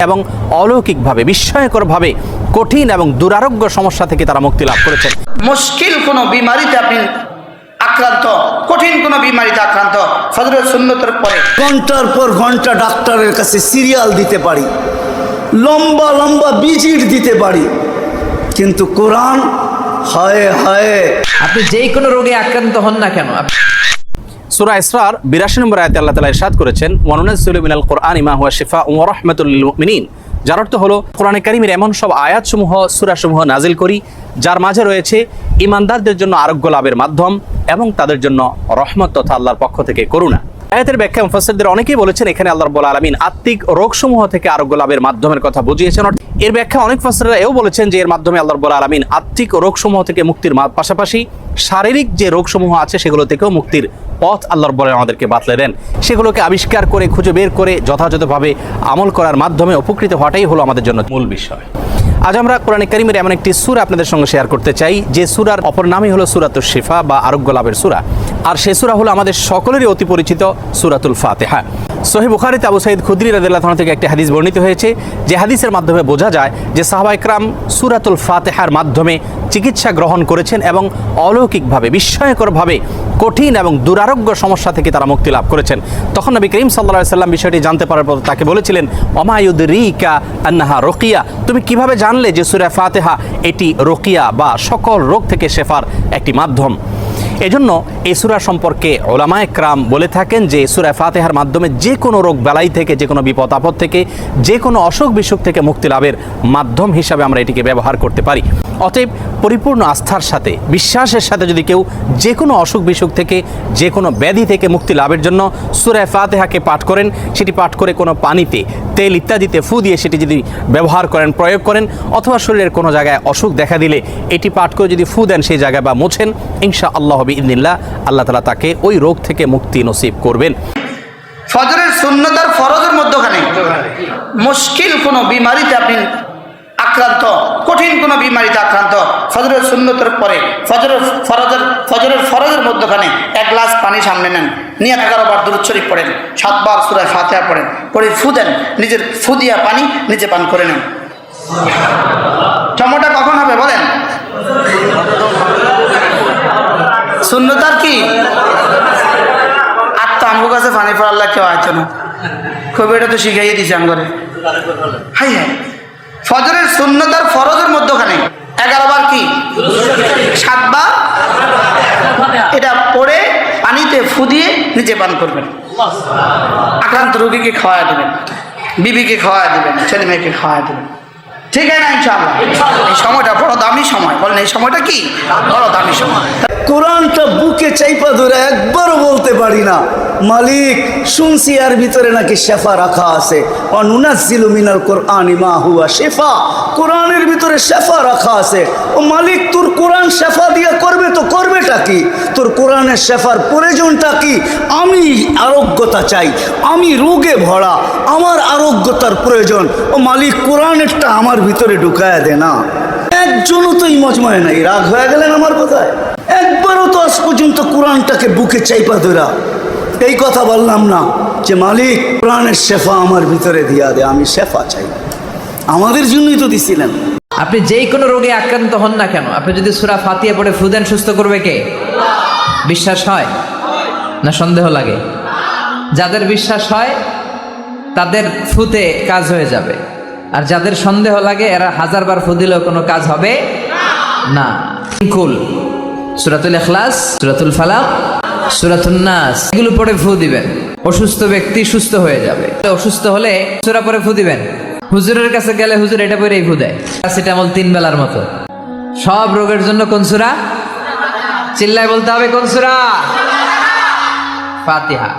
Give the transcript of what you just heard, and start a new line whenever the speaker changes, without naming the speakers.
এবং অলৌকিকভাবে বিস্ময়করভাবে কঠিন এবং দুরারোগ্য সমস্যা থেকে তারা মুক্তি লাভ করেছেন।
মুশকিল কোনো বিমারিতে আপনি আক্রান্ত, কঠিন কোনো বিমারিতে আক্রান্ত, ফজরের সুন্নতের পরে
ঘন্টার পর ঘন্টা ডাক্তারের কাছে সিরিয়াল দিতে পারি, লম্বা লম্বা ভিজিট দিতে পারি, কিন্তু কোরআন হায় হায়।
আপনি যেই কোনো রোগে আক্রান্ত হন না কেন,
সূরা ইসরার 82 নম্বর আয়াতে আল্লাহ তাআলা ইরশাদ করেছেন, ওয়া নুনাজ্জিলু মিনাল কুরআনি মা হুয়া শিফাউন ওয়া রাহমাতুল লিল মুমিনিন। যার অর্থ হলো কোরআনে কারীমের এমন সব আয়াতসমূহ, সূরাসমূহ নাজিল করি যার মাঝে রয়েছে ঈমানদারদের জন্য আরোগ্য লাভের মাধ্যম এবং তাদের জন্য রহমত তথা আল্লাহর পক্ষ থেকে করুণা। আয়াতের ব্যাখ্যা মুফাসসিরদের অনেকেই বলেছেন এখানে আল্লাহ রাব্বুল আলামিন আত্মিক রোগসমূহ থেকে আরোগ্য লাভের মাধ্যমের কথা বুঝিয়েছেন। এর ব্যাখ্যা অনেক মুফাসসিররা এও বলেছেন যে এর মাধ্যমে আল্লাহ রাব্বুল আলামিন আত্মিক রোগসমূহ থেকে মুক্তির পাশাপাশি শারীরিক যে রোগসমূহ আছে সেগুলো থেকেও মুক্তির পথ আল্লাহ রাব্বুল আলামিন আমাদেরকে বাতলে দেন। সেগুলোকে আবিষ্কার করে খুঁজে বের করে যথাযথভাবে আমল করার মাধ্যমে উপকৃত হওয়াটাই হলো আমাদের জন্য মূল বিষয়। আজ আমরা কোরআনে কারীমের এমন একটি সূরা আপনাদের সঙ্গে শেয়ার করতে চাই যে সূরার অপর নামই হলো সূরাতুশ শিফা বা আরোগ্য লাভের সূরা। আর সেই সূরা হলো আমাদের সকলেরই অতি পরিচিত সূরাতুল ফাতিহা। সহিহ বুখারীতে আবু সাঈদ খুদরি রাদিয়াল্লাহু আনহু থেকে একটি হাদিস বর্ণিত হয়েছে যে হাদিসের মাধ্যমে বোঝা যায় যে সাহাবা ইকরাম সূরাতুল ফাতিহার মাধ্যমে চিকিৎসা গ্রহণ করেছেন এবং অলৌকিকভাবে বিস্ময়করভাবে কঠিন এবং দুরারোগ্য সমস্যা থেকে তারা মুক্তি লাভ করেছেন। তখন নবী করিম সাল্লাল্লাহু আলাইহি সাল্লাম বিষয়টি জানতে পারার পর তাকে বলেছিলেন, ওমা ইউদরিকা আন্নাহা রুকিয়া, তুমি কিভাবে জানলে যে সূরা ফাতিহা এটি রুকিয়া বা সকল রোগ থেকে শেফার একটি মাধ্যম? এজন্য এই সূরা সম্পর্কে উলামায়ে কেরাম বলে থাকেন যে সূরা ফাতিহার মাধ্যমে যে কোনো রোগ বালাই থেকে, যে কোনো বিপদ আপদ থেকে, যে কোনো অসুখ বিসুখ থেকে মুক্তি লাভের মাধ্যম হিসাবে আমরা এটিকে ব্যবহার করতে পারি। অতএব পরিপূর্ণ আস্থার সাথে, বিশ্বাসের সাথে যদি কেউ যে কোনো অসুখ বিসুখ থেকে, যে কোনো ব্যাধি থেকে মুক্তি লাভের জন্য সূরা ফাতিহাকে পাঠ করেন, সেটি পাঠ করে কোনো পানিতে, তেল ইত্যাদিতে ফু দিয়ে সেটি যদি ব্যবহার করেন, প্রয়োগ করেন, অথবা শরীরের কোনো জায়গায় অসুখ দেখা দিলে এটি পাঠ করে যদি ফু দেন সেই জায়গায় বা মোছেন, ইনশাআল্লাহ বিইذনিল্লাহ আল্লাহ তাআলা তাকে ওই রোগ থেকে মুক্তি নসিব করবেন।
ফজরের সুন্নত আর ফরজের মধ্যখানে মুশকিল কোনো বিমারিতে আপনি আক্রান্ত, কঠিন কোনো বিমারিতে আক্রান্ত, ফজরের সুন্নতের পরে ফজরের ফরজের মধ্যখানে এক গ্লাস পানি সামনে নেন, নিয়ে 11 বার দুরূদ শরীফ পড়েন, 7 বার সূরা ফাতিহা পড়েন, পরে ফু দেন, নিজের ফু দিয়া পানি নিজে পান করে নেন। চমটা কখন হবে বলেন? সুন্নত আর কি আর তো আমগো কাছে পানি পড়াল্লা কেউ আইতো না, খুব এটা তো শিখাইয়ে দিছে আমগরে। হাই হাই, ফজরের সুন্নত আর ফরজের মধ্যখানে 11 বার কি 7 বার এটা পড়ে পানিতে ফু দিয়ে নিচে পান করবেন। আক্রান্ত রোগীকে খাওয়া দেবেন, বিবিকে খাওয়া দেবেন, ছেলে মেয়েকে খাওয়া দেবেন, ঠিক আছে না? ইনশাআল্লাহ এই সময়টা বড় দামি সময়। বলেন এই সময়টা কি বড় দামি সময়।
কোরআনটা বুকে চাইপা ধরে একবারও বলতে পারি না, মালিক শুনছি এর ভিতরে নাকি শেফা রাখা আছে। ওয়া নুনাজ্জিলু মিনাল কুরআনি মা হুয়া শিফা, কোরআনের ভিতরে শেফা রাখা আছে। ও মালিক, তোর কোরআন শেফা দিয়া করবে তো করবেটা কি? তোর কোরআনের শেফার প্রয়োজনটা কি? আমি আরোগ্যতা চাই, আমি রোগে ভরা, আমার আরোগ্যতার প্রয়োজন। ও মালিক, কোরআনেরটা আমার ভিতরে ঢুকায়া দে না। একজনও তো এই মজমায় নাই, রাগ হয়ে গেলেন আমার কথায়? একবারও তো আজ পর্যন্ত কোরআনটাকে বুকে চাইপা ধরা এই কথা বললাম না যে মালিক কোরআনের শেফা আমার ভিতরে দিয়া দে, আমি শেফা চাই। আমাদের জন্যই তো দিছিলেন।
আপনি যেই কোনো রোগে আক্রান্ত হন না কেন, আপনি যদি সূরা ফাতিহা পড়ে ফু দেন, সুস্থ করবে কে? বিশ্বাস হয় না সন্দেহ লাগে? যাদের বিশ্বাস হয় তাদের ফুতে কাজ হয়ে যাবে, আর যাদের সন্দেহ লাগে এরা 1000 বার ফু দিলেও কোনো কাজ হবে না। কুল সূরাতুল ইখলাস, সূরাতুল ফালাক, সূরাতুন নাস এগুলো পড়ে ফু দিবেন, অসুস্থ ব্যক্তি সুস্থ হয়ে যাবে। অসুস্থ হলে সূরা পড়ে ফু দিবেন। হুজুরের কাছে গেলে হুজুর এটা পড়েই ফু দেয়, প্যারাসিটামল 3 বেলার মতো। সব রোগের জন্য কোন সূরা? চিল্লায় বলতে হবে কোন সূরা? ফাতিহা।